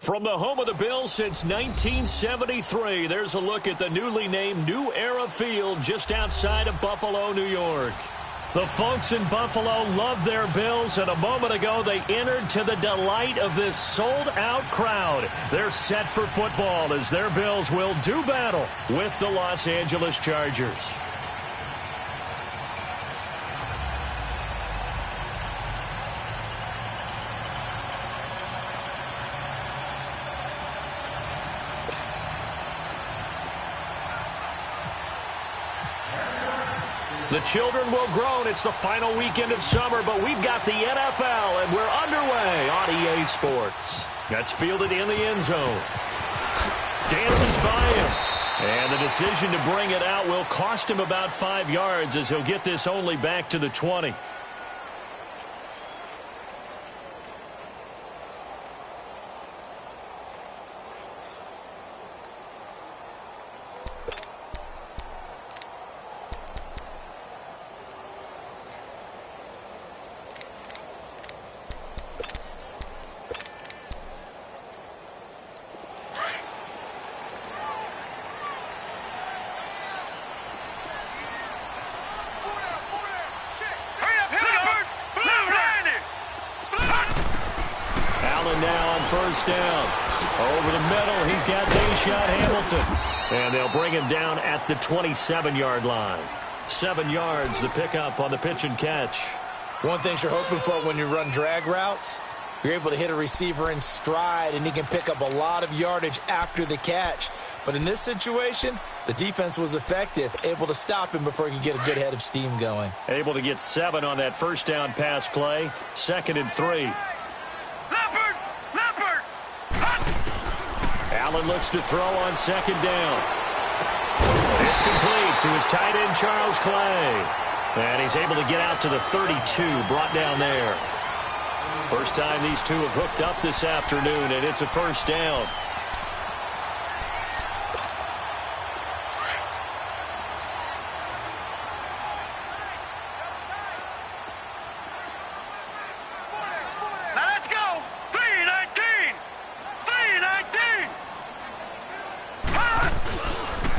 From the home of the Bills since 1973, there's a look at the newly named New Era Field just outside of Buffalo, New York. The folks in Buffalo love their Bills, and a moment ago they entered to the delight of this sold-out crowd. They're set for football as their Bills will do battle with the Los Angeles Chargers. The children will groan. It's the final weekend of summer, but we've got the NFL, and we're underway on EA Sports. That's fielded in the end zone. Dances by him. And the decision to bring it out will cost him about 5 yards as he'll get this only back to the 20. First down. Over the middle, he's got Lilshed Hamilton. And they'll bring him down at the 27-yard line. 7 yards, the pickup on the pitch and catch. One thing you're hoping for when you run drag routes, you're able to hit a receiver in stride, and he can pick up a lot of yardage after the catch. But in this situation, the defense was effective, able to stop him before he could get a good head of steam going. Able to get 7 on that first down pass play. 2nd and 3. Allen looks to throw on 2nd down. It's complete to his tight end, Charles Clay. And he's able to get out to the 32, brought down there. First time these two have hooked up this afternoon, and it's a first down.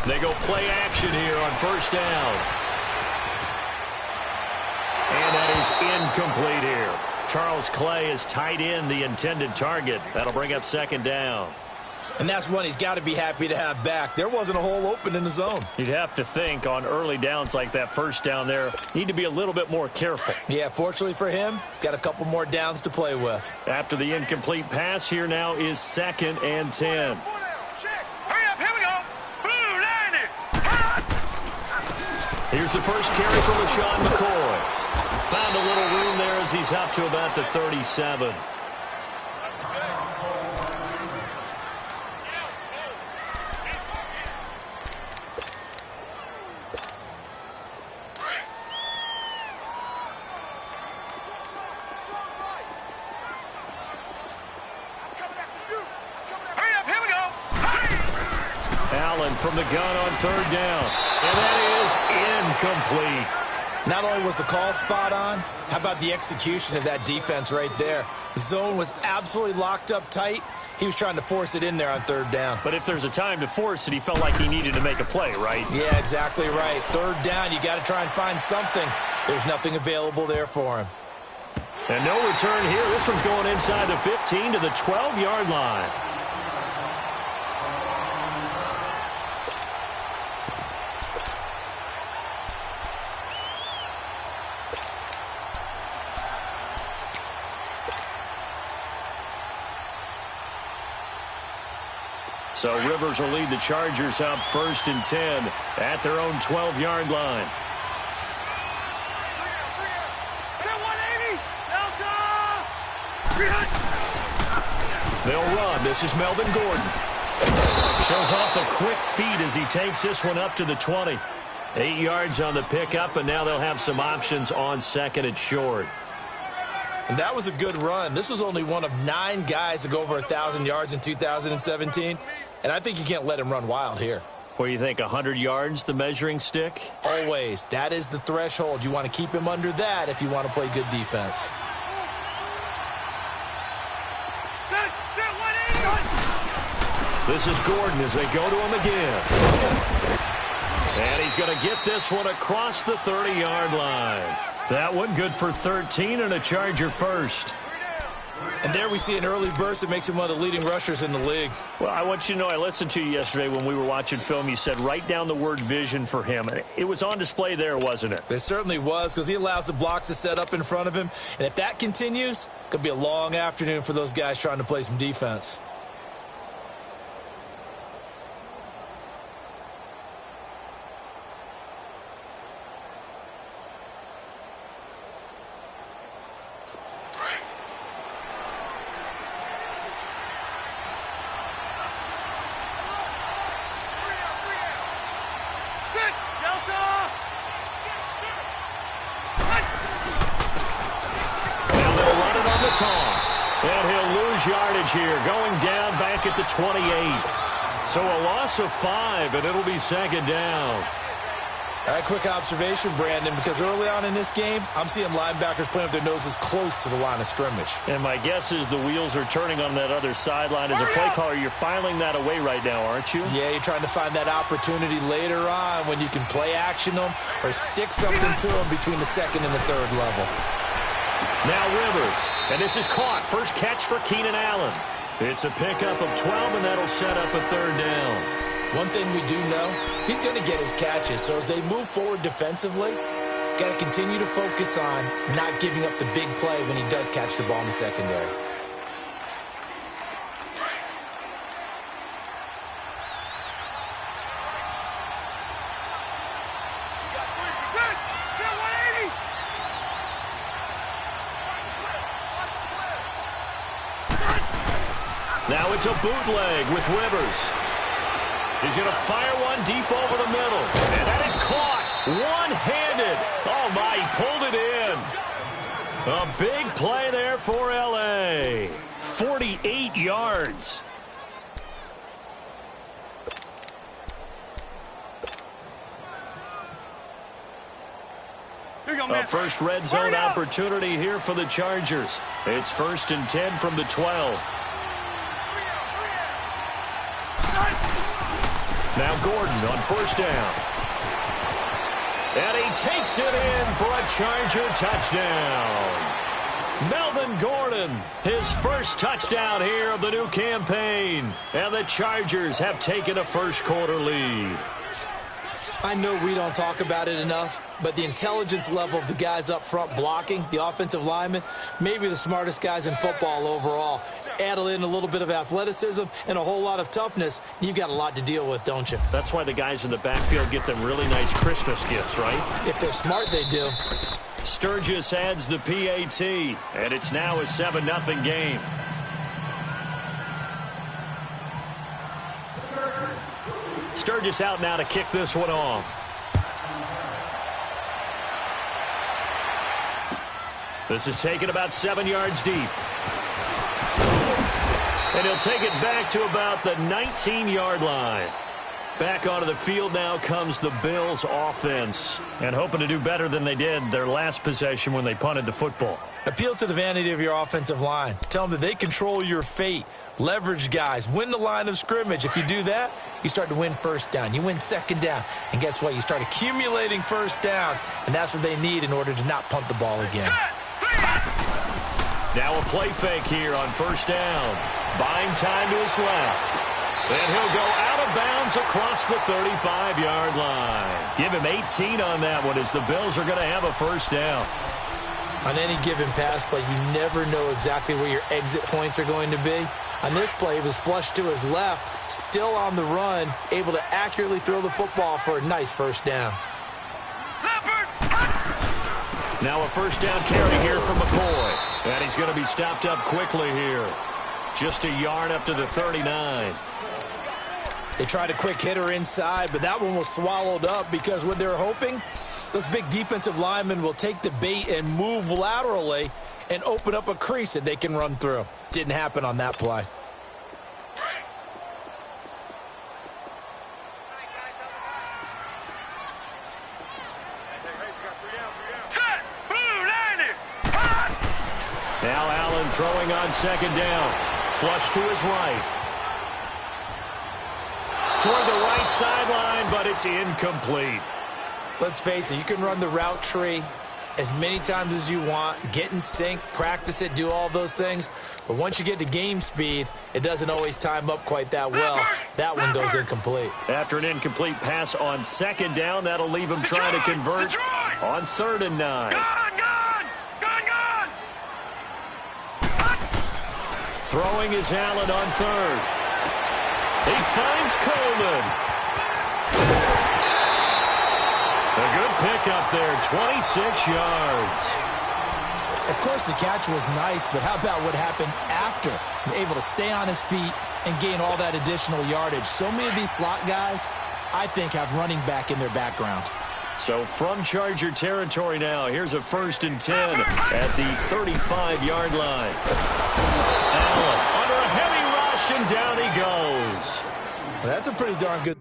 They go play action here on first down. And that is incomplete here. Charles Clay is tight end, the intended target. That'll bring up 2nd down. And that's one he's got to be happy to have back. There wasn't a hole open in the zone. You'd have to think on early downs like that first down there, need to be a little bit more careful. Yeah, fortunately for him, got a couple more downs to play with. After the incomplete pass, here now is 2nd and 10. Here's the first carry for LeSean McCoy. Found a little room there as he's up to about the 37. Allen from the gun on 3rd down. And that is incomplete. Not only was the call spot on, how about the execution of that defense right there? The zone was absolutely locked up tight. He was trying to force it in there on 3rd down. But if there's a time to force it, he felt like he needed to make a play, right? Yeah, exactly right. 3rd down, you got to try and find something. There's nothing available there for him. And no return here. This one's going inside the 15 to the 12-yard line. So Rivers will lead the Chargers up 1st and 10 at their own 12-yard line. They'll run. This is Melvin Gordon. Shows off the quick feet as he takes this one up to the 20. 8 yards on the pickup, and now they'll have some options on 2nd and short. And that was a good run. This was only one of 9 guys to go over 1,000 yards in 2017. And I think you can't let him run wild here. What do you think, 100 yards, the measuring stick? Always. That is the threshold. You want to keep him under that if you want to play good defense. This is Gordon as they go to him again. And he's going to get this one across the 30-yard line. That one good for 13 and a Charger first. And there we see an early burst that makes him one of the leading rushers in the league. Well, I want you to know, I listened to you yesterday when we were watching film. You said write down the word vision for him. It was on display there, wasn't it? It certainly was, because he allows the blocks to set up in front of him. And if that continues, it could be a long afternoon for those guys trying to play some defense. Toss. And he'll lose yardage here, going down back at the 28. So a loss of 5, and it'll be second down. All right, quick observation, Brandon, because early on in this game, I'm seeing linebackers playing with their noses close to the line of scrimmage. And my guess is the wheels are turning on that other sideline. As a play caller, you're filing that away right now, aren't you? Yeah, you're trying to find that opportunity later on when you can play action them or stick something to them between the second and the third level. Now Rivers, and this is caught. First catch for Keenan Allen. It's a pickup of 12, and that'll set up a third down. One thing we do know, he's going to get his catches. So as they move forward defensively, got to continue to focus on not giving up the big play when he does catch the ball in the secondary. Now it's a bootleg with Rivers. He's going to fire one deep over the middle. And that is caught one-handed. Oh, my, he pulled it in. A big play there for L.A. 48 yards. A first red zone opportunity here for the Chargers. It's 1st and 10 from the 12. Now Gordon on first down. And he takes it in for a Charger touchdown. Melvin Gordon, his first touchdown here of the new campaign. And the Chargers have taken a first-quarter lead. I know we don't talk about it enough, but the intelligence level of the guys up front blocking, the offensive linemen, maybe the smartest guys in football overall. Add in a little bit of athleticism and a whole lot of toughness, you've got a lot to deal with, don't you? That's why the guys in the backfield get them really nice Christmas gifts, right? If they're smart, they do. Sturgis adds the PAT, and it's now a 7-0 game. Sturgis out now to kick this one off. This is taken about 7 yards deep. And he'll take it back to about the 19-yard line. Back onto the field now comes the Bills offense. And hoping to do better than they did their last possession when they punted the football. Appeal to the vanity of your offensive line. Tell them that they control your fate. Leverage guys. Win the line of scrimmage. If you do that, you start to win first down. You win second down. And guess what? You start accumulating first downs. And that's what they need in order to not punt the ball again. Now a play fake here on first down. Buying time to his left. And he'll go out of bounds across the 35-yard line. Give him 18 on that one as the Bills are going to have a first down. On any given pass play, you never know exactly where your exit points are going to be. On this play, it was flushed to his left, still on the run, able to accurately throw the football for a nice first down. Now a first down carry here from McCoy. And he's going to be stopped up quickly here. Just a yard up to the 39. They tried a quick hitter inside, but that one was swallowed up because what they're hoping, those big defensive linemen will take the bait and move laterally and open up a crease that they can run through. Didn't happen on that play. Now Allen throwing on second down. Flush to his right. toward the right sideline, but it's incomplete. Let's face it, you can run the route tree as many times as you want, get in sync, practice it, do all those things. But once you get to game speed, it doesn't always time up quite that well. That one goes incomplete. After an incomplete pass on second down, that'll leave him trying to convert on 3rd and 9. Throwing is Allen on 3rd. He finds Coleman. A good pickup there, 26 yards. Of course, the catch was nice, but how about what happened after? Able to stay on his feet and gain all that additional yardage. So many of these slot guys, I think, have running back in their background. So from Charger territory now, here's a 1st and 10 at the 35-yard line. Allen under a heavy rush, and down he goes. Well, that's a pretty darn good.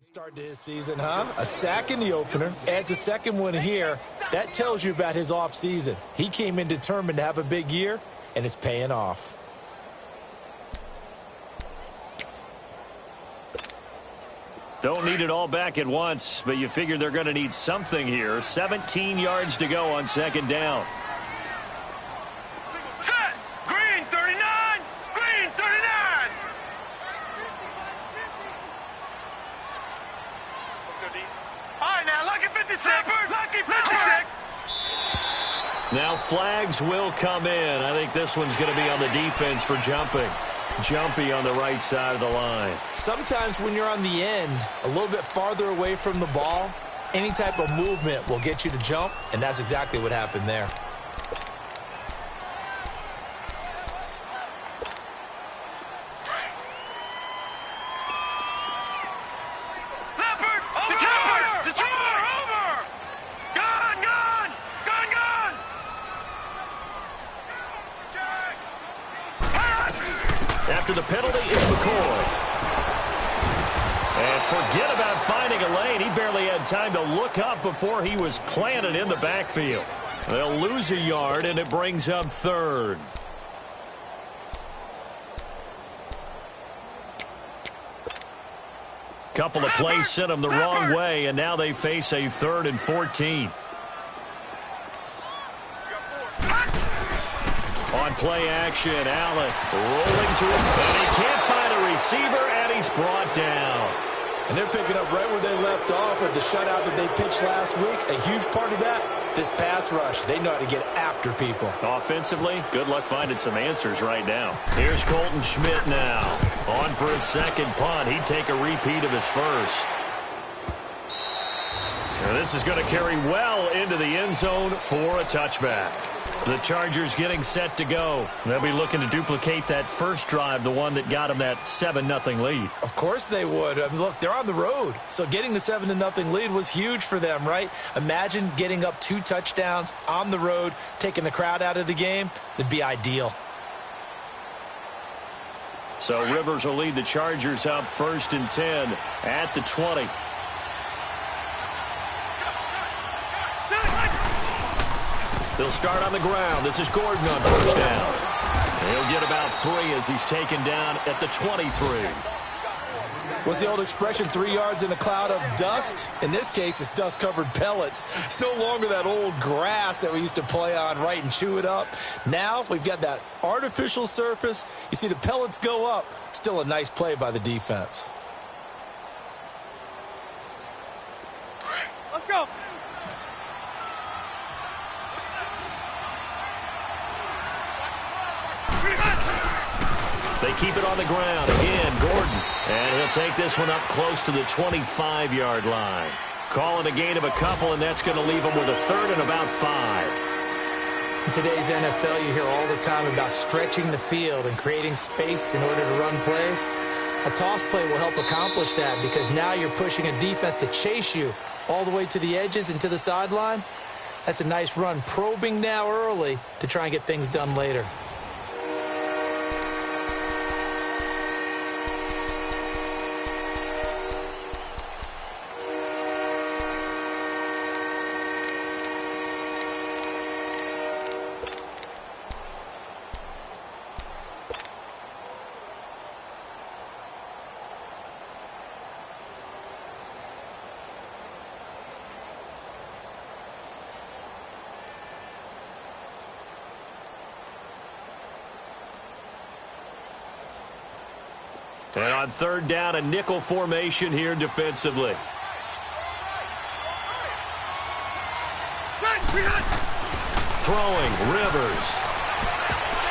Start to his season, huh? A sack in the opener, adds a second one here. That tells you about his offseason. He came in determined to have a big year, and it's paying off. Don't need it all back at once, but you figure they're going to need something here. 17 yards to go on 2nd down. Set! Green 39! Green 39! Let's go deep. All right, now, lucky 56. Lucky 56. Now flags will come in. I think this one's going to be on the defense for jumping. Jumpy on the right side of the line. Sometimes when you're on the end, a little bit farther away from the ball, any type of movement will get you to jump, and that's exactly what happened there. After the penalty is McCoy. And forget about finding a lane. He barely had time to look up before he was planted in the backfield. They'll lose a yard, and it brings up 3rd. Couple of plays sent them the wrong way, and now they face a 3rd and 14. On play action, Allen rolling to him, and he can't find a receiver, and he's brought down. And they're picking up right where they left off with the shutout that they pitched last week. A huge part of that, this pass rush. They know how to get after people. Offensively, good luck finding some answers right now. Here's Colton Schmidt now. On for his 2nd punt. He'd take a repeat of his first. And this is going to carry well into the end zone for a touchback. The Chargers getting set to go. They'll be looking to duplicate that first drive, the one that got them that 7-0 lead. Of course they would. I mean, look, they're on the road. So getting the 7-0 lead was huge for them, right? Imagine getting up 2 touchdowns on the road, taking the crowd out of the game. That'd be ideal. So Rivers will lead the Chargers up 1st and 10 at the 20. They'll start on the ground. This is Gordon on 1st down. He'll get about 3 as he's taken down at the 23. What's the old expression, 3 yards in a cloud of dust? In this case, it's dust-covered pellets. It's no longer that old grass that we used to play on, right, and chew it up. Now we've got that artificial surface. You see the pellets go up. Still a nice play by the defense. Let's go. They keep it on the ground. Again, Gordon. And he'll take this one up close to the 25-yard line. Call it a gain of a couple, and that's going to leave them with a third and about 5. In today's NFL, you hear all the time about stretching the field and creating space in order to run plays. A toss play will help accomplish that because now you're pushing a defense to chase you all the way to the edges and to the sideline. That's a nice run, probing now early to try and get things done later. And on third down, a nickel formation here defensively. Throwing, Rivers.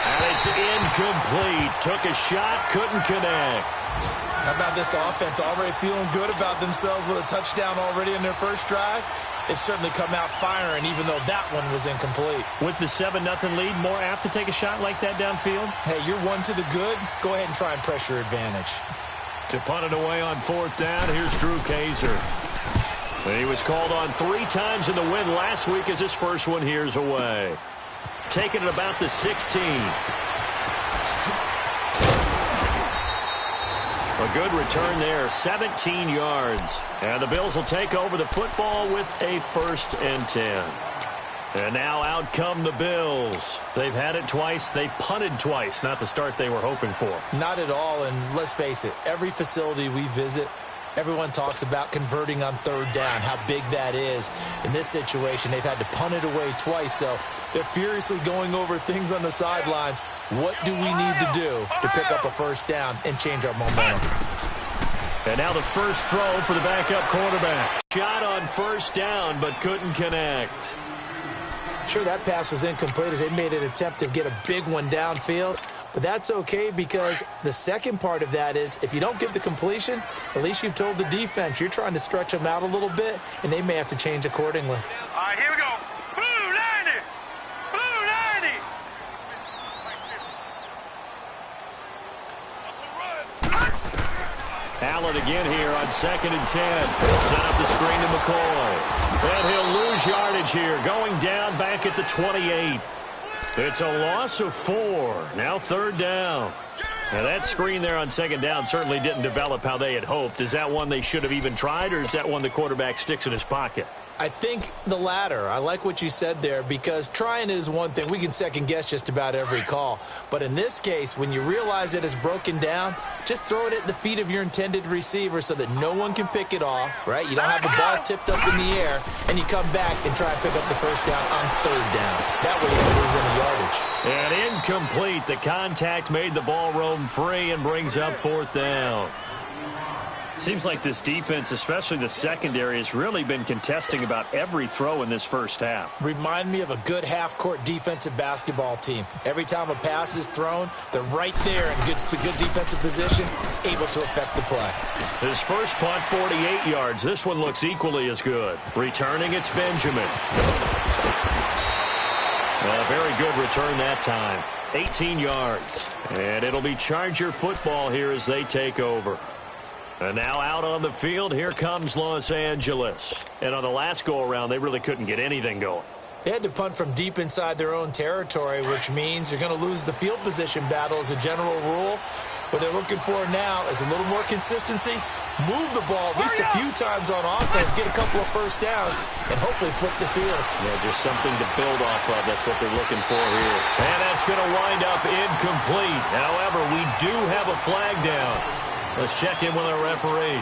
And it's incomplete. Took a shot, couldn't connect. How about this offense already feeling good about themselves with a touchdown already in their first drive? They've certainly come out firing, even though that one was incomplete. With the 7-0 lead, more apt to take a shot like that downfield? Hey, you're one to the good. Go ahead and try and press your advantage. To punt it away on fourth down, here's Drew Kaiser. And he was called on 3 times in the win last week as his first one here's away. Taking it about the 16. A good return there, 17 yards. And the Bills will take over the football with a 1st and 10. And now out come the Bills. They've had it twice. They've punted twice. Not the start they were hoping for. Not at all, and let's face it, every facility we visit, everyone talks about converting on third down, how big that is. In this situation, they've had to punt it away twice, so they're furiously going over things on the sidelines. What do we need to do to pick up a first down and change our momentum? And now the first throw for the backup quarterback. Shot on first down, but couldn't connect. Sure, that pass was incomplete as they made an attempt to get a big one downfield. But that's okay because the second part of that is if you don't get the completion, at least you've told the defense you're trying to stretch them out a little bit, and they may have to change accordingly. All right, here we go. Blue 90. Blue 90. Allen again here on 2nd and 10. He'll set up the screen to McCoy. And he'll lose yardage here, going down back at the 28. It's a loss of 4. Now third down. Now that screen there on 2nd down certainly didn't develop how they had hoped. Is that one they should have even tried, or is that one the quarterback sticks in his pocket? I think the latter. I like what you said there because trying it is one thing. We can second guess just about every call. But in this case, when you realize it is broken down, just throw it at the feet of your intended receiver so that no one can pick it off, right? You don't have the ball tipped up in the air, and you come back and try and pick up the first down on third down. That way you don't lose any yardage. And incomplete. The contact made the ball roam free and brings up 4th down. Seems like this defense, especially the secondary, has really been contesting about every throw in this first half. Remind me of a good half-court defensive basketball team. Every time a pass is thrown, they're right there in good defensive position, able to affect the play. His first punt, 48 yards. This one looks equally as good. Returning, it's Benjamin. A very good return that time. 18 yards. And it'll be Charger football here as they take over. And now out on the field, here comes Los Angeles. And on the last go-around, they really couldn't get anything going. They had to punt from deep inside their own territory, which means you're going to lose the field position battle as a general rule. What they're looking for now is a little more consistency, move the ball at least a few times on offense, get a couple of first downs, and hopefully flip the field. Yeah, just something to build off of. That's what they're looking for here. And that's going to wind up incomplete. However, we do have a flag down. Let's check in with our referee.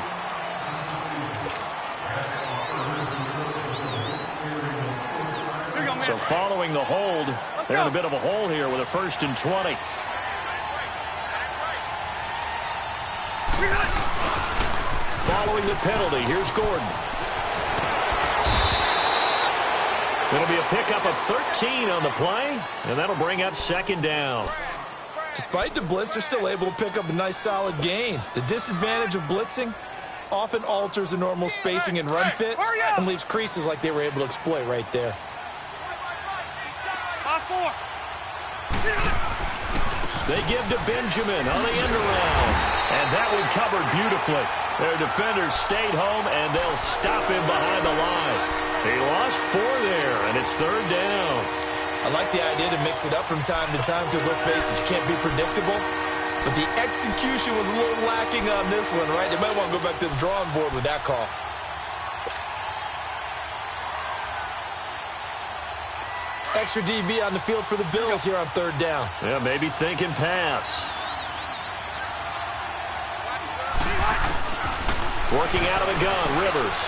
So following the hold, they're in a bit of a hole here with a 1st and 20. Following the penalty, here's Gordon. It'll be a pickup of 13 on the play, and that'll bring up 2nd down. Despite the blitz, they're still able to pick up a nice, solid gain. The disadvantage of blitzing often alters the normal spacing and run fits and leaves creases like they were able to exploit right there. They give to Benjamin on the end around, and that one covered beautifully. Their defenders stayed home, and they'll stop him behind the line. He lost 4 there, and it's 3rd down. I like the idea to mix it up from time to time because, let's face it, you can't be predictable. But the execution was a little lacking on this one, right? They might want to go back to the drawing board with that call. Extra DB on the field for the Bills here on 3rd down. Yeah, maybe thinking pass. Working out of the gun, Rivers.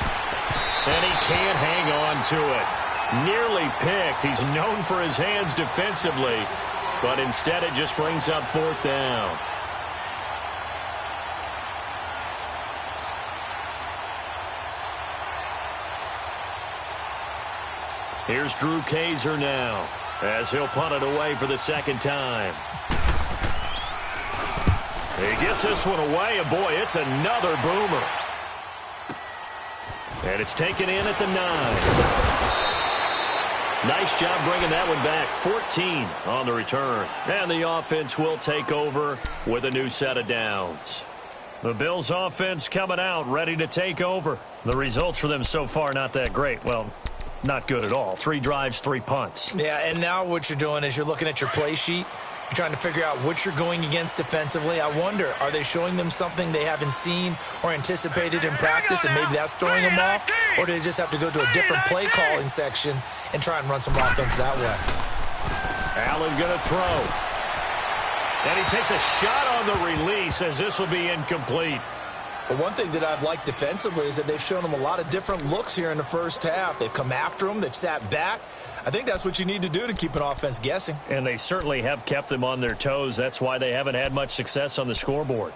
And he can't hang on to it. Nearly picked. He's known for his hands defensively, but instead it just brings up 4th down. Here's Drew Kaiser now, as he'll punt it away for the 2nd time. He gets this one away, and boy, it's another boomer. And it's taken in at the 9. Nice job bringing that one back. 14 on the return. And the offense will take over with a new set of downs. The Bills offense coming out, ready to take over. The results for them so far not that great. Well, not good at all. 3 drives, 3 punts. Yeah, and now what you're doing is you're looking at your play sheet. You're trying to figure out what you're going against defensively. I wonder, are they showing them something they haven't seen or anticipated in practice, and maybe that's throwing them off? Or do they just have to go to a different play calling section and try and run some offense that way? Allen going to throw. And he takes a shot on the release as this will be incomplete. But one thing that I've liked defensively is that they've shown them a lot of different looks here in the first half. They've come after them. They've sat back. I think that's what you need to do to keep an offense guessing. And they certainly have kept them on their toes. That's why they haven't had much success on the scoreboard.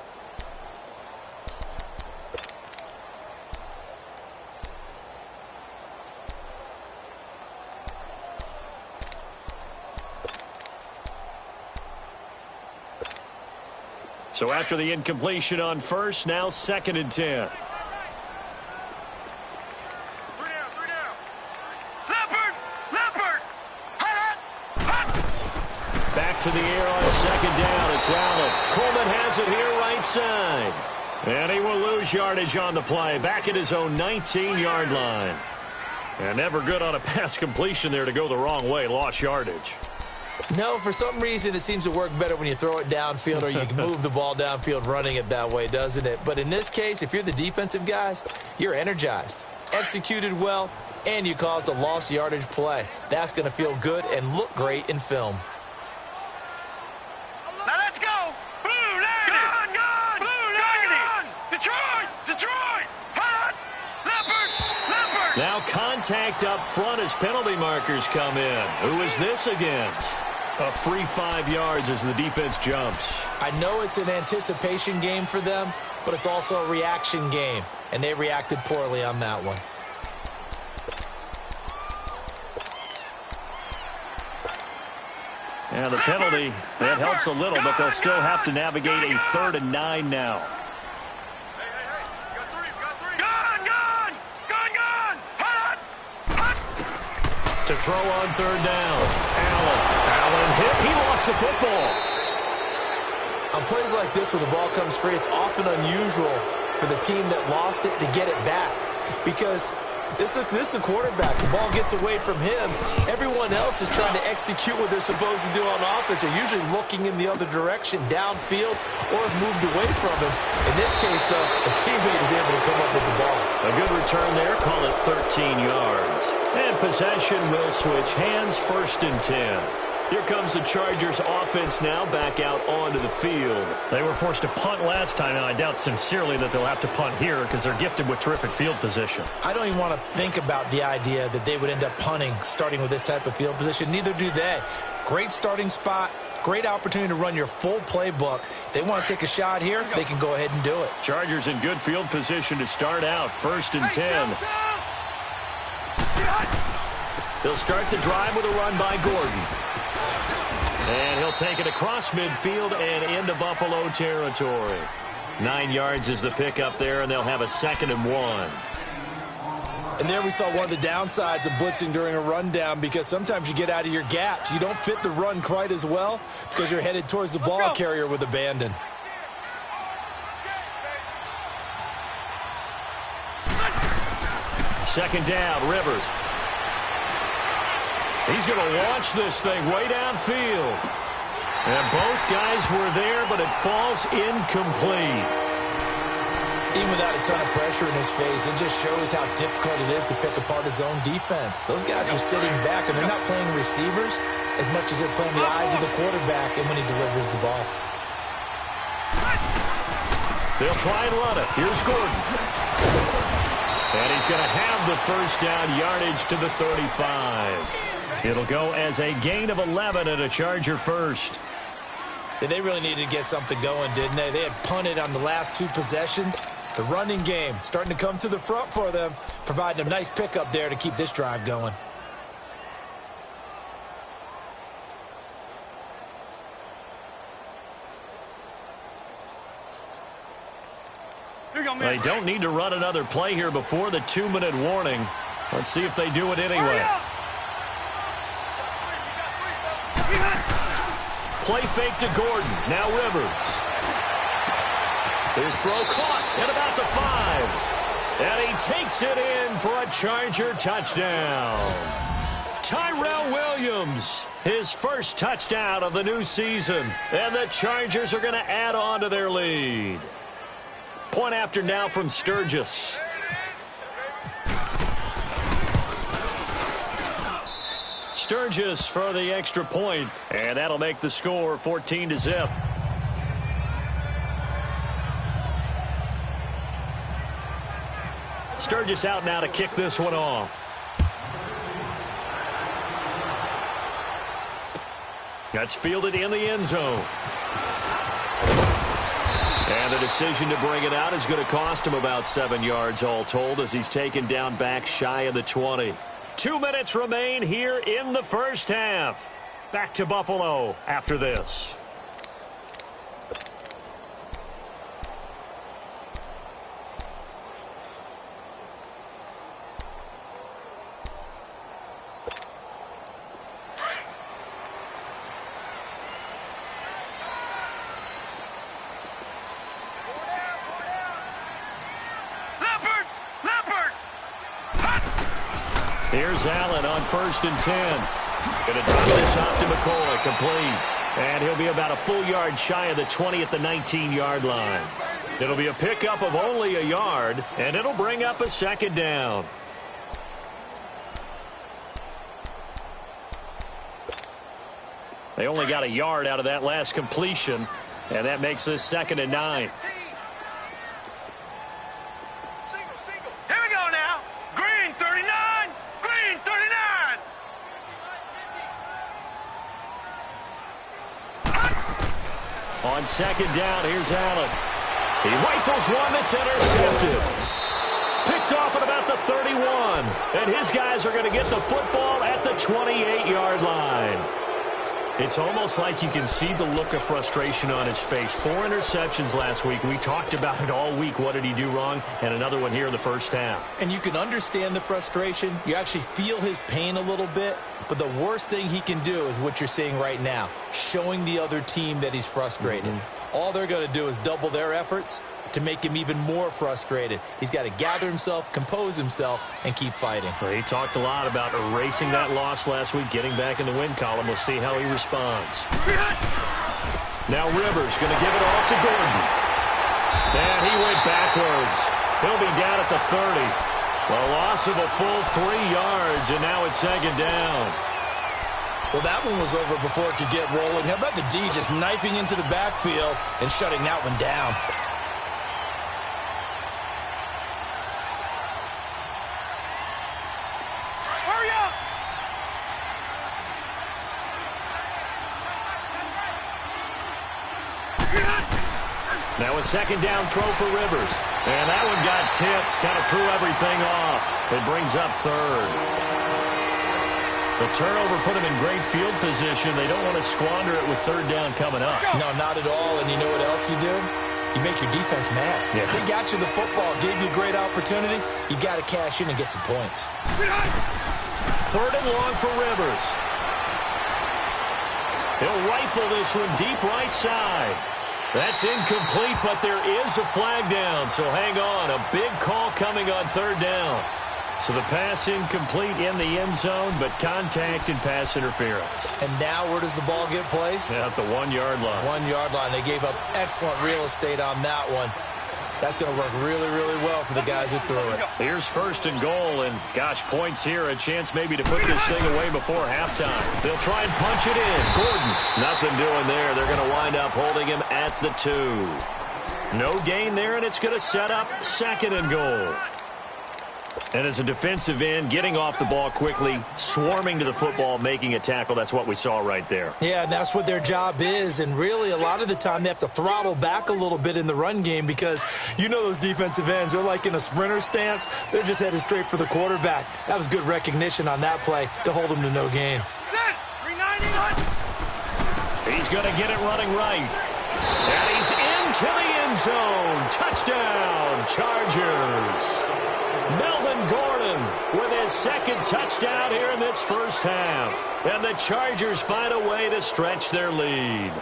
So after the incompletion on 1st, now 2nd and 10. Back to the air on 2nd down. It's Allen. Coleman has it here right side. And he will lose yardage on the play. Back at his own 19-yard line. And never good on a pass completion there to go the wrong way. Lost yardage. No, for some reason it seems to work better when you throw it downfield or you can move the ball downfield running it that way, doesn't it? But in this case, if you're the defensive guys, you're energized, executed well, and you caused a lost yardage play. That's going to feel good and look great in film. Now let's go! Blue negative! Gone! Blue negative! Detroit! Detroit! Hot! Leopard! Leopard! Now contact up front as penalty markers come in. Who is this against? A free 5 yards as the defense jumps. I know it's an anticipation game for them, but it's also a reaction game, and they reacted poorly on that one. And the penalty, that helps a little, but they'll still have to navigate a 3rd and 9 now. To throw on 3rd down. Allen hit. He lost the football. On plays like this where the ball comes free, it's often unusual for the team that lost it to get it back. Because this is a quarterback. The ball gets away from him. Everyone else is trying to execute what they're supposed to do on offense. They're usually looking in the other direction, downfield, or have moved away from him. In this case, though, a teammate is able to come up with the ball. A good return there. Call it 13 yards. And possession will switch hands. 1st and 10. Here comes the Chargers offense now back out onto the field. They were forced to punt last time, and I doubt sincerely that they'll have to punt here because they're gifted with terrific field position. I don't even want to think about the idea that they would end up punting starting with this type of field position. Neither do they. Great starting spot. Great opportunity to run your full playbook. If they want to take a shot here, they can go ahead and do it. Chargers in good field position to start out. 1st and 10. They'll start the drive with a run by Gordon. And he'll take it across midfield and into Buffalo territory. 9 yards is the pickup there, and they'll have a 2nd and 1. And there we saw one of the downsides of blitzing during a rundown, because sometimes you get out of your gaps. You don't fit the run quite as well because you're headed towards the ball carrier with abandon. Second down, Rivers. He's going to launch this thing way downfield. And both guys were there, but it falls incomplete. Even without a ton of pressure in his face, it just shows how difficult it is to pick apart his own defense. Those guys are sitting back, and they're not playing receivers as much as they're playing the eyes of the quarterback and when he delivers the ball. They'll try and run it. Here's Gordon. And he's going to have the first down, yardage to the 35. It'll go as a gain of 11 and a Charger first. Yeah, they really needed to get something going, didn't they? They had punted on the last 2 possessions. The running game starting to come to the front for them, providing a nice pickup there to keep this drive going. They don't need to run another play here before the 2-minute warning. Let's see if they do it anyway. Play fake to Gordon. Now Rivers. His throw caught at about the 5. And he takes it in for a Charger touchdown. Tyrell Williams, his first touchdown of the new season. And the Chargers are going to add on to their lead. Point after now from Sturgis. Sturgis for the extra point, and that'll make the score 14-0. Sturgis out now to kick this one off. That's fielded in the end zone. And the decision to bring it out is going to cost him about 7 yards all told, as he's taken down back shy of the 20. 2 minutes remain here in the first half. Back to Buffalo after this. Here's Allen on 1st and 10. Going to drop this off to McCoy, complete. And he'll be about a full yard shy of the 20 at the 19-yard line. It'll be a pickup of only a yard, and it'll bring up a 2nd down. They only got a yard out of that last completion, and that makes this 2nd and 9. On 2nd down, here's Allen. He rifles one that's intercepted. Picked off at about the 31. And his guys are going to get the football at the 28-yard line. It's almost like you can see the look of frustration on his face. 4 interceptions last week. We talked about it all week. What did he do wrong? And another one here in the first half. And you can understand the frustration. You actually feel his pain a little bit. But the worst thing he can do is what you're seeing right now, showing the other team that he's frustrated. All they're going to do is double their efforts to make him even more frustrated. He's got to gather himself, compose himself, and keep fighting. Well, he talked a lot about erasing that loss last week, getting back in the win column. We'll see how he responds. Now Rivers going to give it off to Gordon. And he went backwards. He'll be down at the 30. A loss of a full 3 yards, and now it's 2nd down. Well, that one was over before it could get rolling. How about the D just knifing into the backfield and shutting that one down? Hurry up! Now a second down throw for Rivers. And that one got tipped, kind of threw everything off. It brings up third. The turnover put them in great field position. They don't want to squander it with third down coming up. No, not at all. And you know what else you do? You make your defense mad. Yeah. They got you the football, gave you a great opportunity. You got to cash in and get some points. Third and long for Rivers. He'll rifle this one deep right side. That's incomplete, but there is a flag down, so hang on. A big call coming on third down. So the pass incomplete in the end zone, but contact and pass interference. And now where does the ball get placed? Yeah, at the 1 yard line. 1 yard line. They gave up excellent real estate on that one. That's going to work really, really well for the guys who threw it. Here's first and goal, and gosh, points here. A chance maybe to put this thing away before halftime. They'll try and punch it in. Gordon, nothing doing there. They're going to wind up holding him at the 2. No gain there, and it's going to set up second and goal. And as a defensive end, getting off the ball quickly, swarming to the football, making a tackle, that's what we saw right there. Yeah, that's what their job is. And really, a lot of the time, they have to throttle back a little bit in the run game because you know those defensive ends, they're like in a sprinter stance. They're just headed straight for the quarterback. That was good recognition on that play to hold them to no gain. He's going to get it running right. And he's into the end zone. Touchdown, Chargers. Melvin Gordon with his second touchdown here in this first half. And the Chargers find a way to stretch their lead.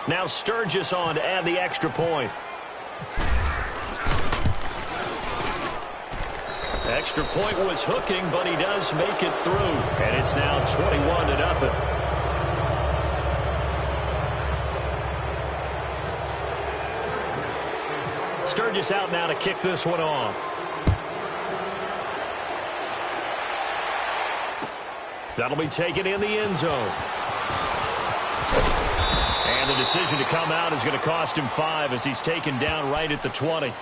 Now Sturgis on to add the extra point. Extra point was hooking, but he does make it through. And it's now 21-0. Sturgis out now to kick this one off. That'll be taken in the end zone. And the decision to come out is going to cost him 5 as he's taken down right at the 20.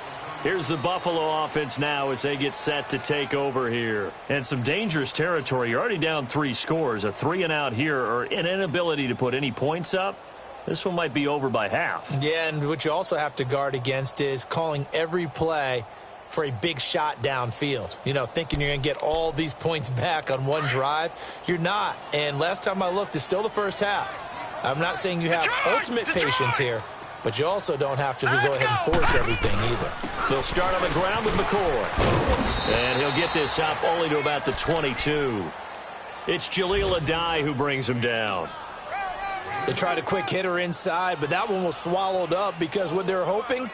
Here's the Buffalo offense now as they get set to take over here. And some dangerous territory. You're already down 3 scores. A 3-and-out here or an inability to put any points up. This one might be over by half. Yeah, and what you also have to guard against is calling every play for a big shot downfield. You know, thinking you're going to get all these points back on one drive. You're not. And last time I looked, it's still the first half. I'm not saying you have ultimate patience here, but you also don't have to go ahead and force everything either. They'll start on the ground with McCoy. And he'll get this up only to about the 22. It's Jaleel Adai who brings him down. They tried a quick hitter inside, but that one was swallowed up because what they're hoping,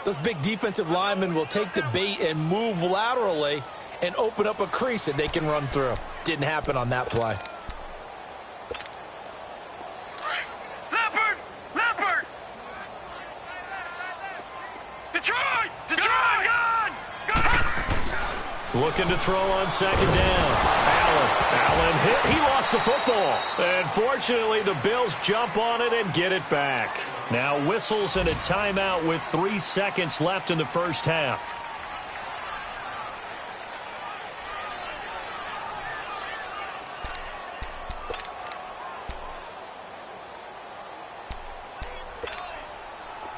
those big defensive linemen will take the bait and move laterally and open up a crease that they can run through. Didn't happen on that play. Leopard! Detroit! Gone! Looking to throw on second down. Allen hit. He lost the football. And fortunately, the Bills jump on it and get it back. Now whistles and a timeout with 3 seconds left in the first half.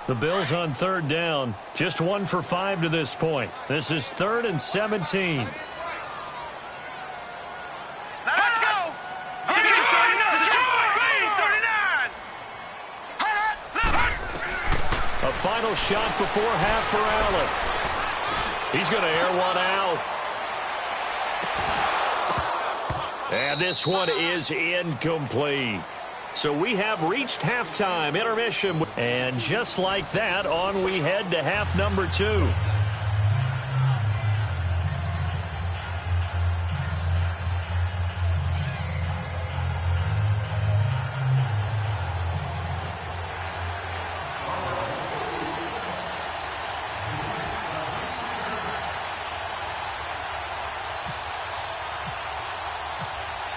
The Bills on third down. Just 1 for 5 to this point. This is 3rd and 17. Let's go! Detroit! 39! A final shot before half for Allen. He's going to air one out. And this one is incomplete. So we have reached halftime intermission. And just like that, on we head to half number 2.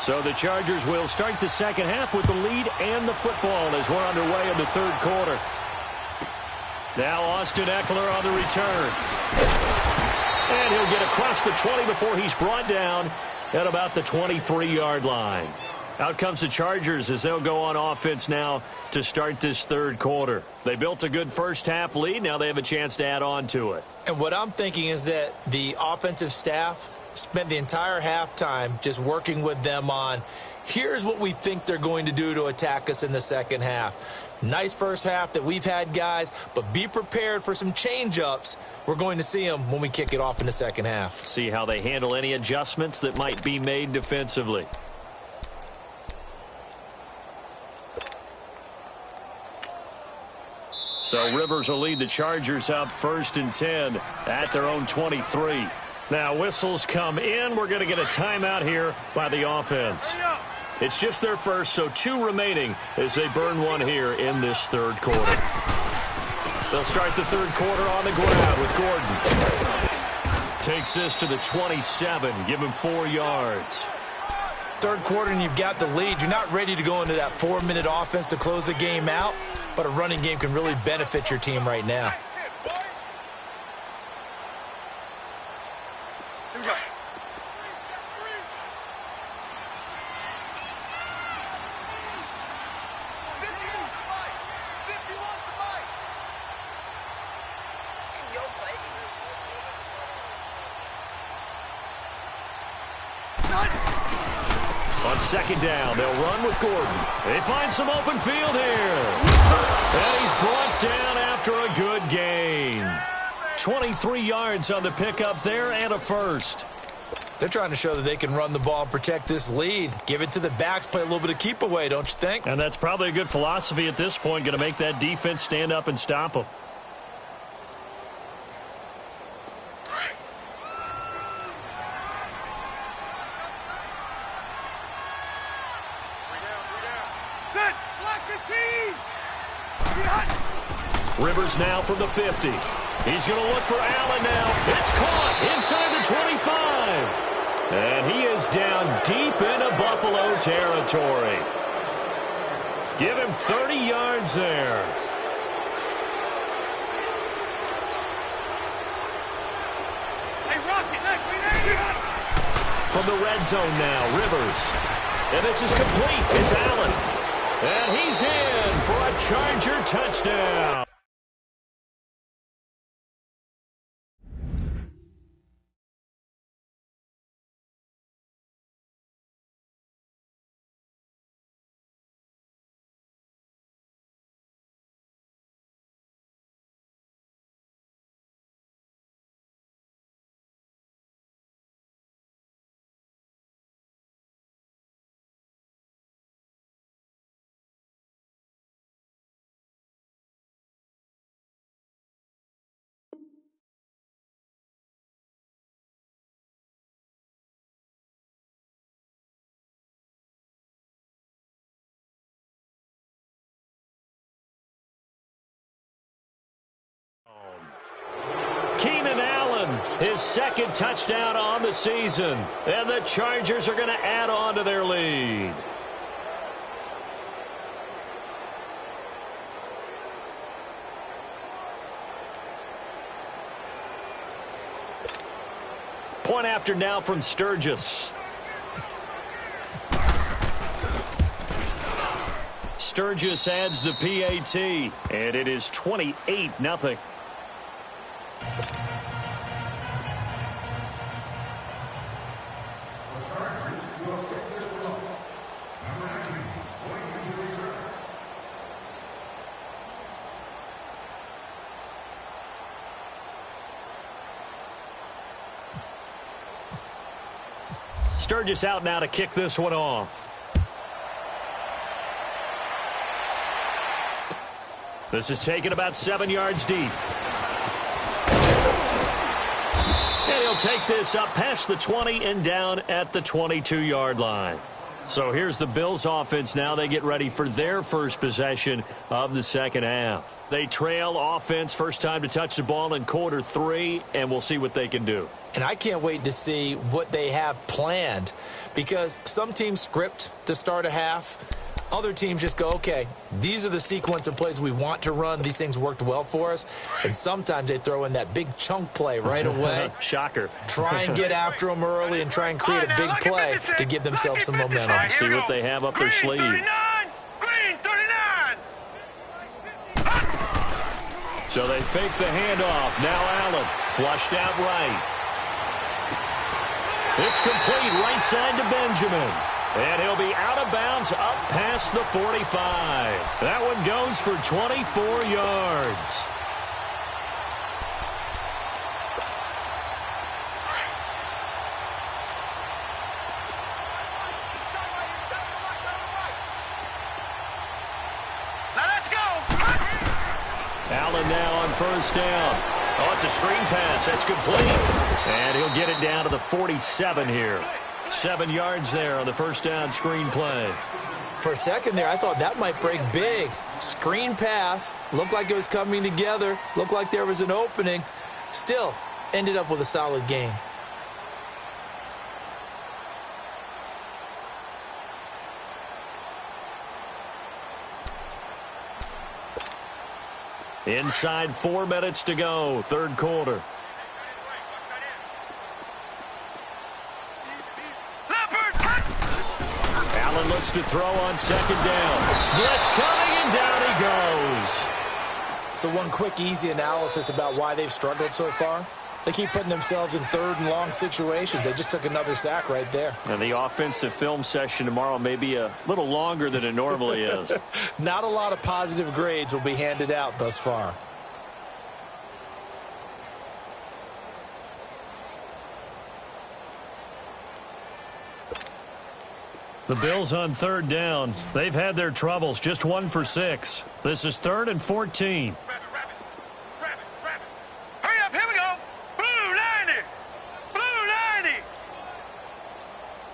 So the Chargers will start the second half with the lead and the football as we're underway in the third quarter. Now Austin Eckler on the return. And he'll get across the 20 before he's brought down at about the 23-yard line. Out comes the Chargers as they'll go on offense now to start this third quarter. They built a good first-half lead. Now they have a chance to add on to it. And what I'm thinking is that the offensive staff spent the entire halftime just working with them on, here's what we think they're going to do to attack us in the second half. Nice first half that we've had, guys, but be prepared for some change-ups. We're going to see them when we kick it off in the second half. See how they handle any adjustments that might be made defensively. So Rivers will lead the Chargers up 1st and 10 at their own 23. Now whistles come in. We're going to get a timeout here by the offense. It's just their first, so 2 remaining as they burn one here in this third quarter. They'll start the third quarter on the ground with Gordon. Takes this to the 27. Give him 4 yards. Third quarter and you've got the lead. You're not ready to go into that 4-minute offense to close the game out, but a running game can really benefit your team right now. On second down, they'll run with Gordon. They find some open field here. And he's brought down after a good gain. 23 yards on the pickup there and a first. They're trying to show that they can run the ball and protect this lead. Give it to the backs, play a little bit of keep away, don't you think? And that's probably a good philosophy at this point, going to make that defense stand up and stop them. Rivers now from the 50. He's going to look for Allen now. It's caught inside the 25. And he is down deep into Buffalo territory. Give him 30 yards there. Hey, Rocket, from the red zone now, Rivers. And this is complete. It's Allen. And he's in for a Charger touchdown. Keenan Allen, his second touchdown on the season. And the Chargers are going to add on to their lead. Point after now from Sturgis. Sturgis adds the PAT, and it is 28-0. Sturgis out now to kick this one off. This is taken about 7 yards deep. And he'll take this up past the 20 and down at the 22-yard line. So here's the Bills offense now. They get ready for their first possession of the second half. They trail offense, first time to touch the ball in quarter 3, and we'll see what they can do. And I can't wait to see what they have planned, because some teams script to start a half. Other teams just go, okay, these are the sequence of plays we want to run. These things worked well for us. And sometimes they throw in that big chunk play right away. Shocker. Try and get after them early and try and create a big play to give themselves some momentum. See what they have up their sleeve. Green 39. So they fake the handoff. Now Allen flushed out right. It's complete right side to Benjamin. And he'll be out of bounds up past the 45. That one goes for 24 yards. Now let's go. Allen now on first down. Oh, it's a screen pass. That's complete. And he'll get it down to the 47 here. 7 yards there on the first down screen play. For a second there, I thought that might break big. Screen pass. Looked like it was coming together. Looked like there was an opening. Still, ended up with a solid game. Inside 4 minutes to go, third quarter. Allen looks to throw on second down. Blitz coming, and down he goes. So one quick, easy analysis about why they've struggled so far. They keep putting themselves in third and long situations. They just took another sack right there. And the offensive film session tomorrow may be a little longer than it normally is. Not a lot of positive grades will be handed out thus far. The Bills on third down. They've had their troubles, just 1 for 6. This is 3rd and 14. Hurry up, here we go. Blue 90. Blue 90.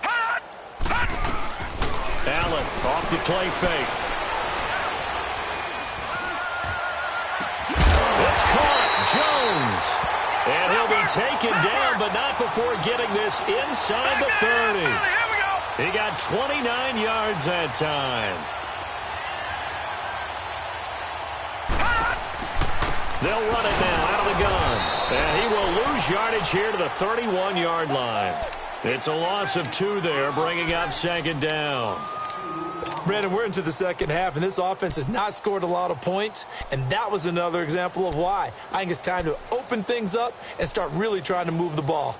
Hot. Hot. Allen off the play fake. It's caught. Jones. And he'll be taken down, but not before getting this inside the 30. Here we go. He got 29 yards that time. They'll run it now out of the gun. And he will lose yardage here to the 31-yard line. It's a loss of 2 there, bringing up second down. Brandon, we're into the second half, and this offense has not scored a lot of points, and that was another example of why. I think it's time to open things up and start really trying to move the ball.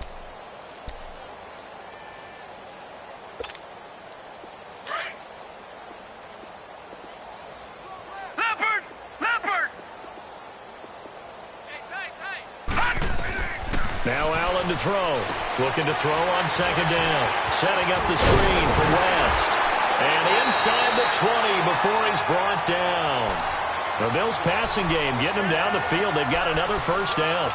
Now Allen to throw. Looking to throw on second down. Setting up the screen for West. And inside the 20 before he's brought down. The Bills passing game getting him down the field. They've got another first down.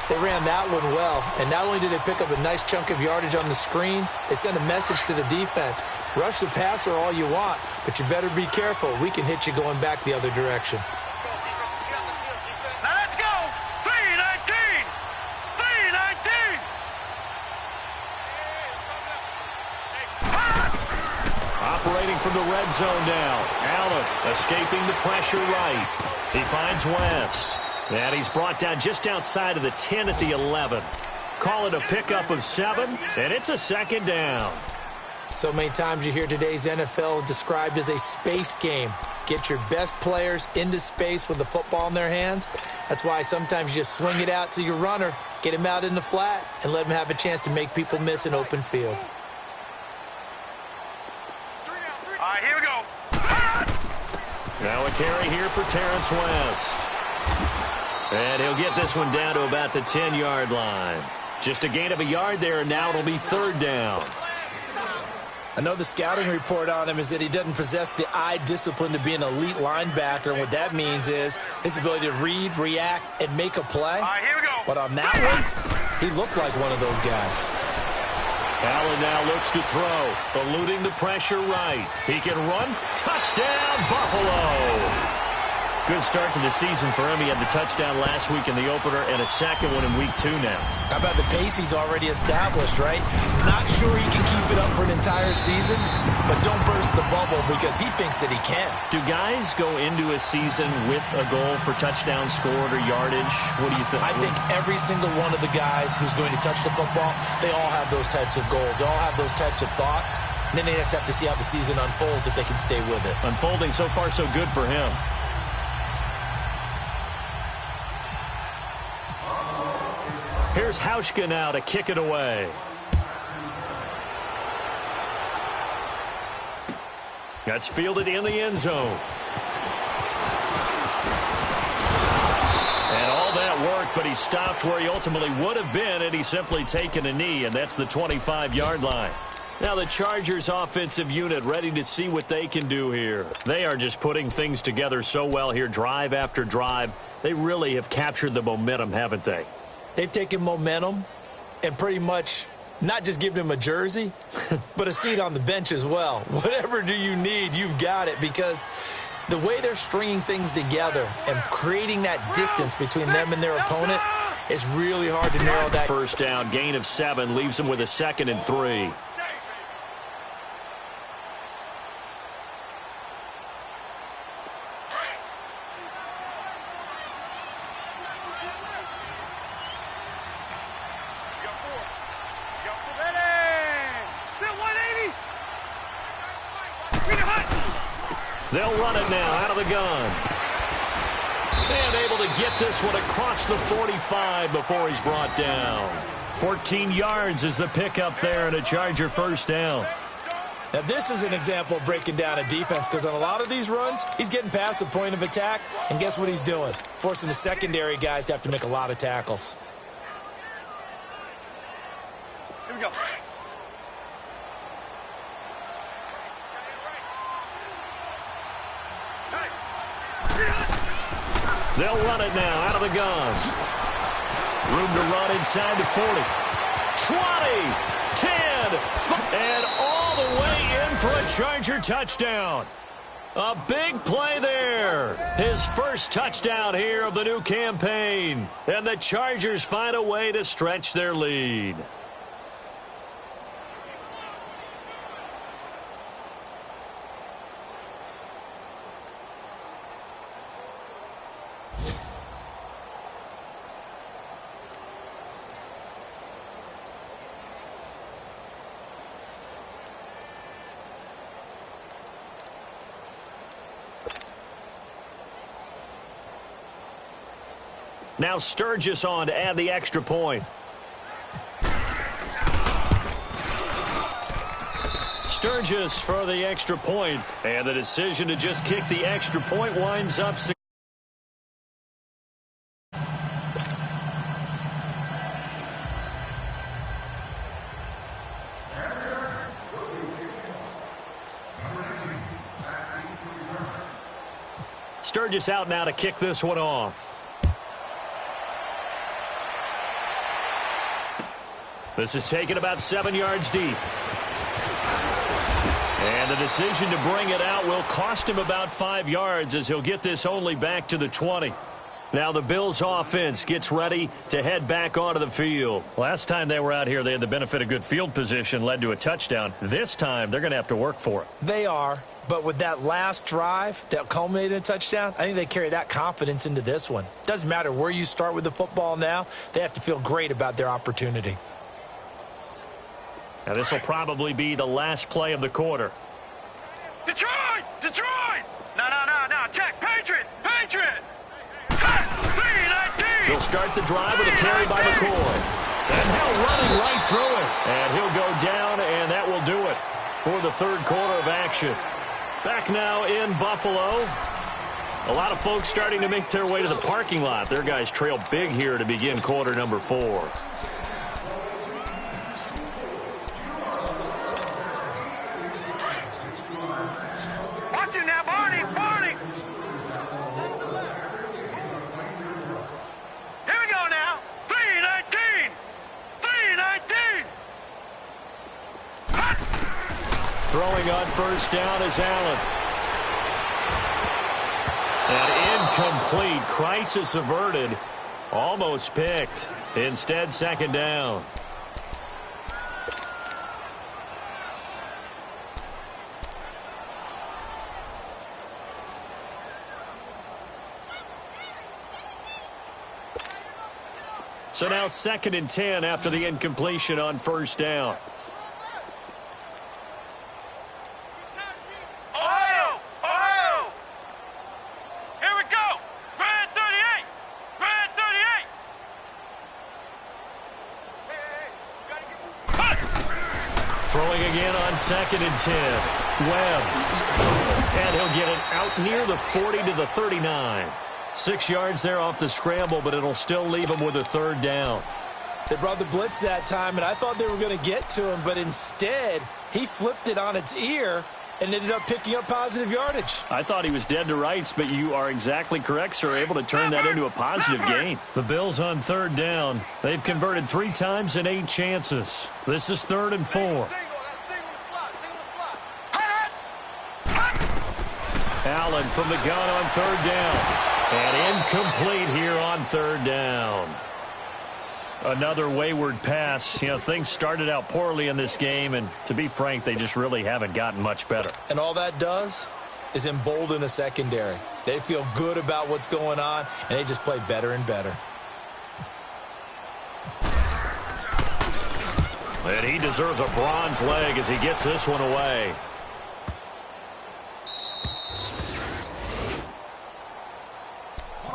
They ran that one well. And not only did they pick up a nice chunk of yardage on the screen, they sent a message to the defense. Rush the passer all you want, but you better be careful. We can hit you going back the other direction. Operating from the red zone now. Allen escaping the pressure right. He finds West. And he's brought down just outside of the 10 at the 11. Call it a pickup of 7, and it's a second down. So many times you hear today's NFL described as a space game. Get your best players into space with the football in their hands. That's why sometimes you just swing it out to your runner, get him out in the flat, and let him have a chance to make people miss an open field. Here we go. Now a carry here for Terrence West. And he'll get this one down to about the 10-yard line. Just a gain of a yard there, and now it'll be third down. I know the scouting report on him is that he doesn't possess the eye discipline to be an elite linebacker. And what that means is his ability to read, react, and make a play. Here we go. But on that one, he looked like one of those guys. Allen now looks to throw, eluding the pressure right. He can run. Touchdown, Buffalo. Good start to the season for him. He had the touchdown last week in the opener and a second one in week 2 now. How about the pace he's already established, right? Not sure he can keep it up for an entire season, but don't burst the bubble because he thinks that he can. Do guys go into a season with a goal for touchdown scored or yardage? What do you think? I think every single one of the guys who's going to touch the football, they all have those types of goals. They all have those types of thoughts. And then they just have to see how the season unfolds if they can stay with it. Unfolding so far so good for him. Here's Hauschka now to kick it away. That's fielded in the end zone. And all that work, but he stopped where he ultimately would have been had he simply taken a knee, and that's the 25-yard line. Now the Chargers offensive unit ready to see what they can do here. They are just putting things together so well here, drive after drive. They really have captured the momentum, haven't they? They've taken momentum and pretty much not just given him a jersey, but a seat on the bench as well. Whatever do you need, you've got it, because the way they're stringing things together and creating that distance between them and their opponent is really hard to narrow that. First down, gain of 7, leaves them with a 2nd and 3. They'll run it now out of the gun. And able to get this one across the 45 before he's brought down. 14 yards is the pickup there and a Charger first down. Now this is an example of breaking down a defense, because on a lot of these runs, he's getting past the point of attack, and guess what he's doing? Forcing the secondary guys to have to make a lot of tackles. Here we go. They'll run it now out of the gun. Room to run inside the 40. 20, 10, and all the way in for a Charger touchdown. A big play there. His first touchdown here of the new campaign. And the Chargers find a way to stretch their lead. Now Sturgis on to add the extra point. Sturgis for the extra point, and the decision to just kick the extra point winds up. Sturgis out now to kick this one off. This is taken about 7 yards deep. And the decision to bring it out will cost him about 5 yards, as he'll get this only back to the 20. Now the Bills offense gets ready to head back onto the field. Last time they were out here, they had the benefit of good field position, led to a touchdown. This time, they're going to have to work for it. They are, but with that last drive that culminated in a touchdown, I think they carry that confidence into this one. Doesn't matter where you start with the football now, they have to feel great about their opportunity. Now this will probably be the last play of the quarter. Detroit! Detroit! No. Check. Patriot! Patriot! Set! 3-19! He'll start the drive with a carry by McCoy. And he'll running right through it. And he'll go down, and that will do it for the third quarter of action. Back now in Buffalo. A lot of folks starting to make their way to the parking lot. Their guys trail big here to begin quarter number 4. Throwing on first down is Allen. And incomplete. Crisis averted. Almost picked. Instead, second down. So now 2nd and 10 after the incompletion on first down. Ohio! Ohio! Here we go! Red 38! Red 38! Throwing again on 2nd and 10. Webb. And he'll get it out near the 40 to the 39. 6 yards there off the scramble, but it'll still leave him with a third down. They brought the blitz that time, and I thought they were going to get to him, but instead, he flipped it on its ear and ended up picking up positive yardage. I thought he was dead to rights, but you are exactly correct, sir. Able to turn that into a positive gain. The Bills on third down. They've converted 3 times in 8 chances. This is 3rd and 4. Allen from the gun on third down. And incomplete here on third down. Another wayward pass. You know, things started out poorly in this game, and to be frank, they just really haven't gotten much better. And all that does is embolden a secondary. They feel good about what's going on, and they just play better and better. And he deserves a bronze leg as he gets this one away.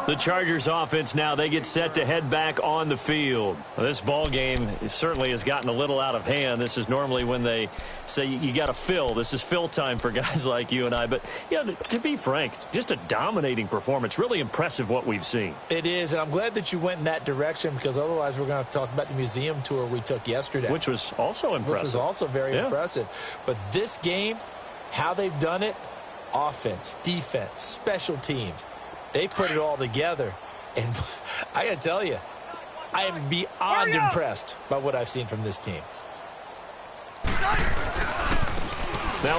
The Chargers offense now, they get set to head back on the field. This ball game certainly has gotten a little out of hand. This is normally when they say you got to fill. This is fill time for guys like you and I. But, you know, to be frank, just a dominating performance. Really impressive what we've seen. It is, and I'm glad that you went in that direction because otherwise we're going to have to talk about the museum tour we took yesterday. Which was also impressive. Which was also very impressive. But this game, how they've done it, offense, defense, special teams, they put it all together, and I got to tell you, I am beyond impressed by what I've seen from this team. Now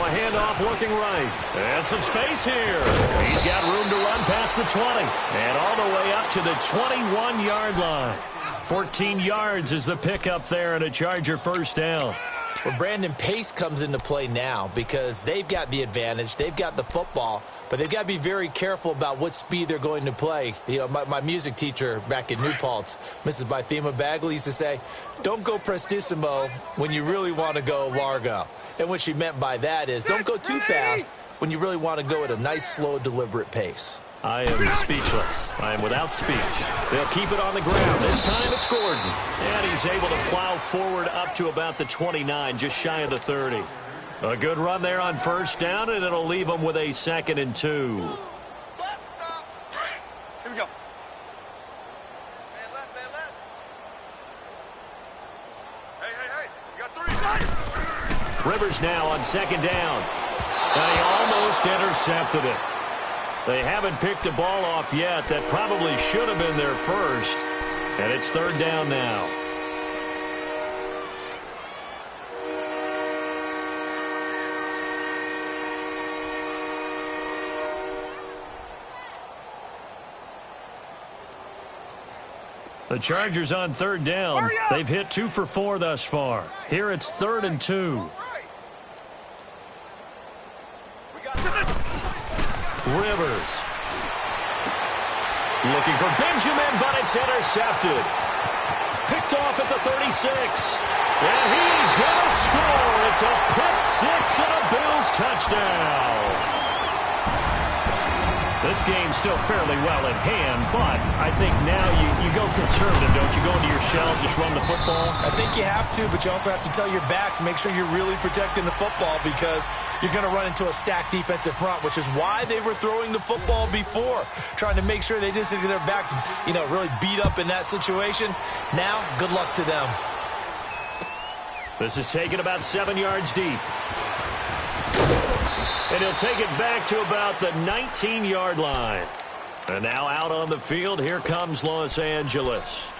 a handoff looking right, and some space here. He's got room to run past the 20, and all the way up to the 21-yard line. 14 yards is the pickup there, and a Charger first down. Well, Brandon, pace comes into play now because they've got the advantage. They've got the football, but they've got to be very careful about what speed they're going to play. You know, my music teacher back in New Paltz, Mrs. Bythema Bagley, used to say, don't go prestissimo when you really want to go largo. And what she meant by that is don't go too fast when you really want to go at a nice, slow, deliberate pace. I am speechless. I am without speech. They'll keep it on the ground. This time it's Gordon. And he's able to plow forward up to about the 29, just shy of the 30. A good run there on first down, and it'll leave them with a 2nd and 2. Here we go. Hey. You got 3. Rivers now on 2nd down. And he almost intercepted it. They haven't picked a ball off yet. That probably should have been their first. And it's 3rd down now. The Chargers on 3rd down. They've hit 2 for 4 thus far. Here it's 3rd and 2. Rivers. Looking for Benjamin, but it's intercepted. Picked off at the 36. And he's going to score. It's a pick 6 and a Bills touchdown. This game's still fairly well in hand, but I think now you go conservative, don't you? Go into your shell, just run the football? I think you have to, but you also have to tell your backs, make sure you're really protecting the football because you're going to run into a stacked defensive front, which is why they were throwing the football before, trying to make sure they just get their backs, really beat up in that situation. Now, good luck to them. This is taken about 7 yards deep. And he'll take it back to about the 19-yard line. And now out on the field, here comes Los Angeles.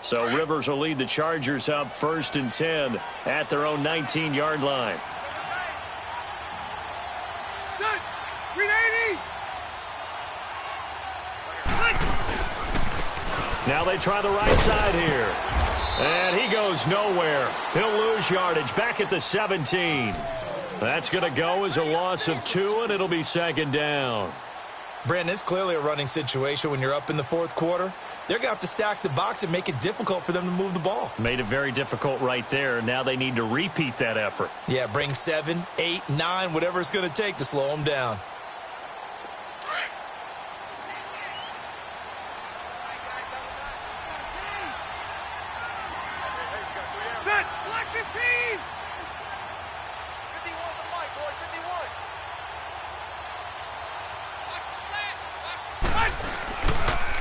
So Rivers will lead the Chargers up 1st and 10 at their own 19-yard line. Now they try the right side here. And he goes nowhere. He'll lose yardage back at the 17. That's going to go as a loss of 2, and it'll be 2nd down. Brandon, it's clearly a running situation when you're up in the 4th quarter. They're going to have to stack the box and make it difficult for them to move the ball. Made it very difficult right there. Now they need to repeat that effort. Yeah, bring 7, 8, 9, whatever it's going to take to slow them down.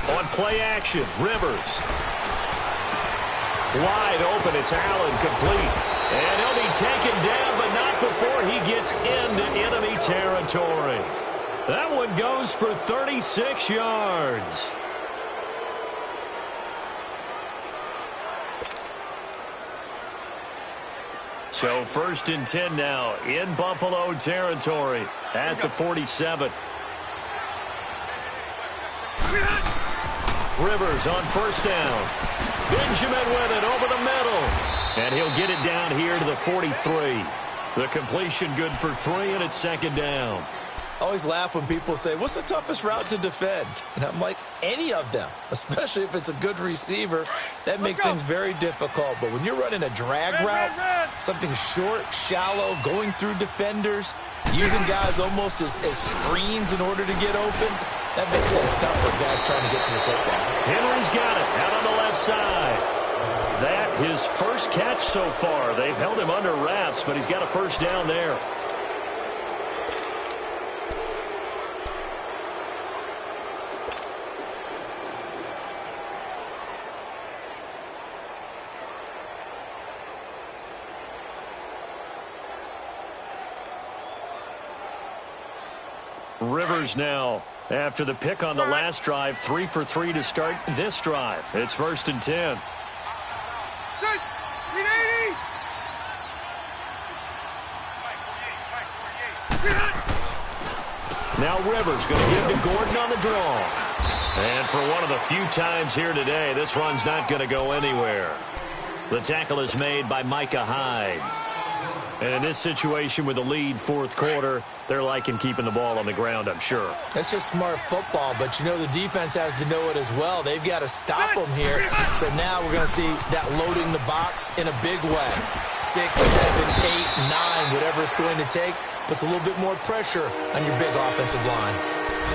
On play action, Rivers. Wide open, it's Allen, complete. And he'll be taken down, but not before he gets into enemy territory. That one goes for 36 yards. So 1st and 10 now in Buffalo territory at the 47. Rivers on 1st down. Benjamin with it over the middle. And he'll get it down here to the 43. The completion good for 3, and it's 2nd down. I always laugh when people say, what's the toughest route to defend? And I'm like, any of them, especially if it's a good receiver. That makes things very difficult. But when you're running a drag route, something short, shallow, going through defenders, using guys almost as screens in order to get open, that makes things tough for guys trying to get to the football. Henry's got it out on the left side. That his first catch so far. They've held him under wraps, but he's got a 1st down there. Rivers now, after the pick on the last drive, 3 for 3 to start this drive. It's 1st and 10. Now Rivers going to give to Gordon on the draw. And for one of the few times here today, this run's not going to go anywhere. The tackle is made by Micah Hyde. And in this situation with the lead 4th quarter, they're liking keeping the ball on the ground, I'm sure. That's just smart football, but you know the defense has to know it as well. They've got to stop them here. So now we're going to see that loading the box in a big way. 6, 7, 8, 9, whatever it's going to take, puts a little bit more pressure on your big offensive line.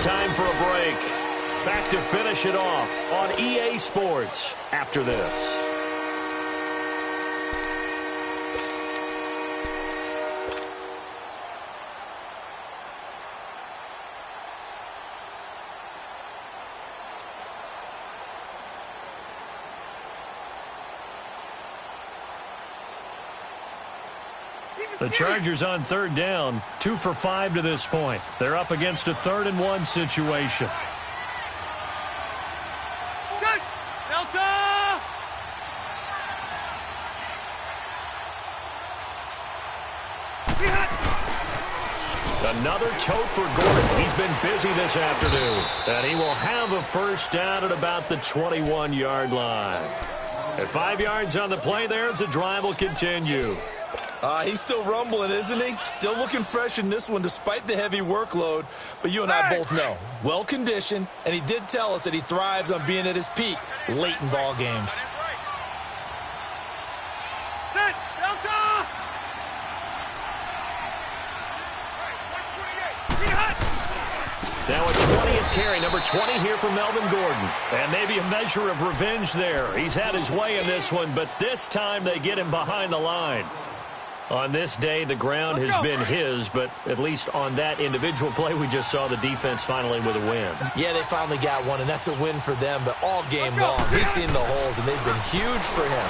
Time for a break. Back to finish it off on EA Sports after this. The Chargers on 3rd down, 2 for 5 to this point. They're up against a 3rd and 1 situation. Delta! Another tote for Gordon. He's been busy this afternoon. And he will have a 1st down at about the 21-yard line. At 5 yards on the play there, the drive will continue. He's still rumbling, isn't he? Still looking fresh in this one despite the heavy workload. But you and I both know, well-conditioned, and he did tell us that he thrives on being at his peak late in ball games. Now a 20th carry, number 20 here for Melvin Gordon. And maybe a measure of revenge there. He's had his way in this one, but this time they get him behind the line. On this day, the ground has been his, but at least on that individual play, we just saw the defense finally with a win. Yeah, they finally got one, and that's a win for them, but all game long, he's seen the holes, and they've been huge for him.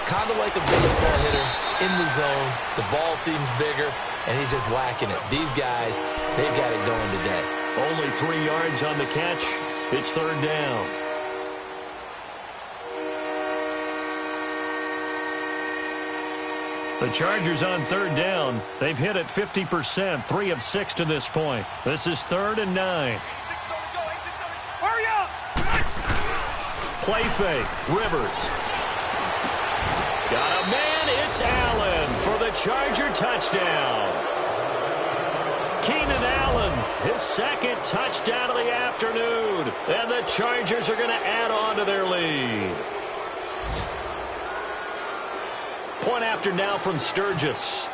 Kind of like a baseball hitter in the zone. The ball seems bigger, and he's just whacking it. These guys, they've got it going today. Only 3 yards on the catch. It's 3rd down. The Chargers on third down. They've hit it 50%, 3 of 6 to this point. This is 3rd and 9. Hurry up! Play fake. Rivers. Got a man. It's Allen for the Charger touchdown. Keenan Allen, his 2nd touchdown of the afternoon. And the Chargers are going to add on to their lead. Point after now from Sturgis.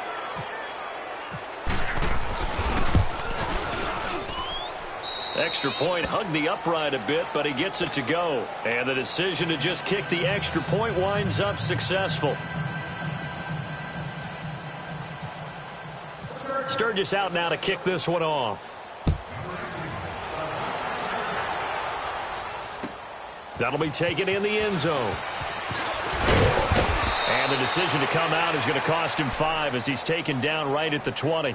Extra point hugged the upright a bit, but he gets it to go. And the decision to just kick the extra point winds up successful. Sturgis out now to kick this one off. That'll be taken in the end zone. And the decision to come out is going to cost him 5 as he's taken down right at the 20.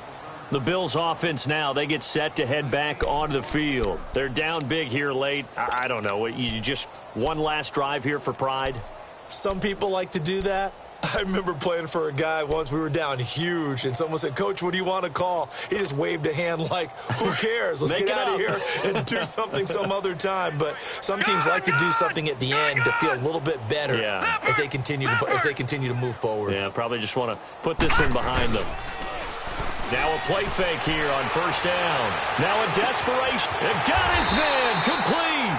The Bills offense now, they get set to head back onto the field. They're down big here late. I don't know. You just one last drive here for pride? Some people like to do that. I remember playing for a guy once. We were down huge, and someone said, "Coach, what do you want to call?" He just waved a hand like, who cares? Let's get out of here and do something some other time. But some teams like to do something at the end to feel a little bit better as they continue to move forward. Yeah, probably just want to put this one behind them. Now a play fake here on 1st down. Now a desperation. It got his man complete.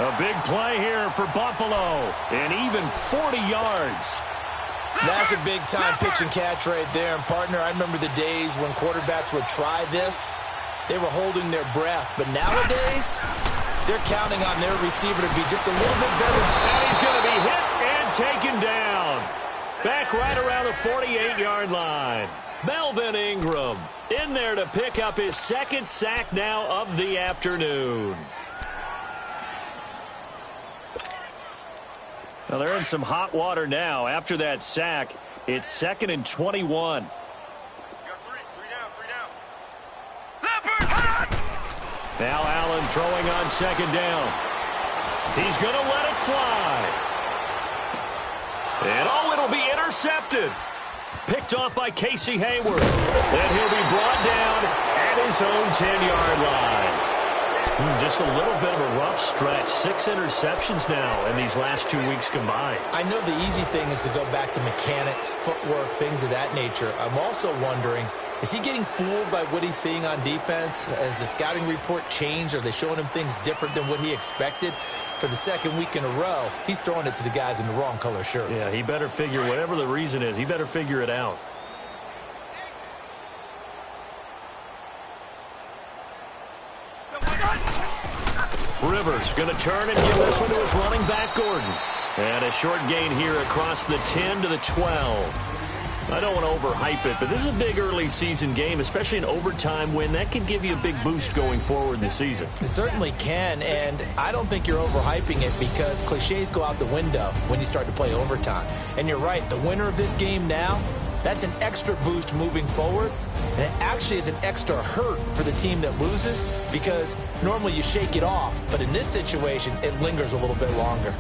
A big play here for Buffalo. And even 40 yards. That's a big-time pitch and catch right there. And, partner, I remember the days when quarterbacks would try this. They were holding their breath. But nowadays, they're counting on their receiver to be just a little bit better. And he's going to be hit and taken down. Back right around the 48-yard line. Melvin Ingram in there to pick up his 2nd sack now of the afternoon. Well, they're in some hot water now. After that sack, it's 2nd and 21. Now Allen throwing on 2nd down. He's going to let it fly. And it'll be intercepted. Picked off by Casey Hayward. Then he'll be brought down at his own 10-yard line. Just a little bit of a rough stretch. 6 interceptions now in these last 2 weeks combined. I know the easy thing is to go back to mechanics, footwork, things of that nature. I'm also wondering, is he getting fooled by what he's seeing on defense? Has the scouting report changed? Are they showing him things different than what he expected? For the 2nd week in a row, he's throwing it to the guys in the wrong color shirts. Yeah, he better figure, whatever the reason is, he better figure it out. Rivers going to turn and give this one to his running back, Gordon. And a short gain here across the 10 to the 12. I don't want to overhype it, but this is a big early season game, especially an overtime win. That can give you a big boost going forward in the season. It certainly can, and I don't think you're overhyping it because cliches go out the window when you start to play overtime. And you're right, the winner of this game now, that's an extra boost moving forward, and it actually is an extra hurt for the team that loses because normally you shake it off, but in this situation, it lingers a little bit longer.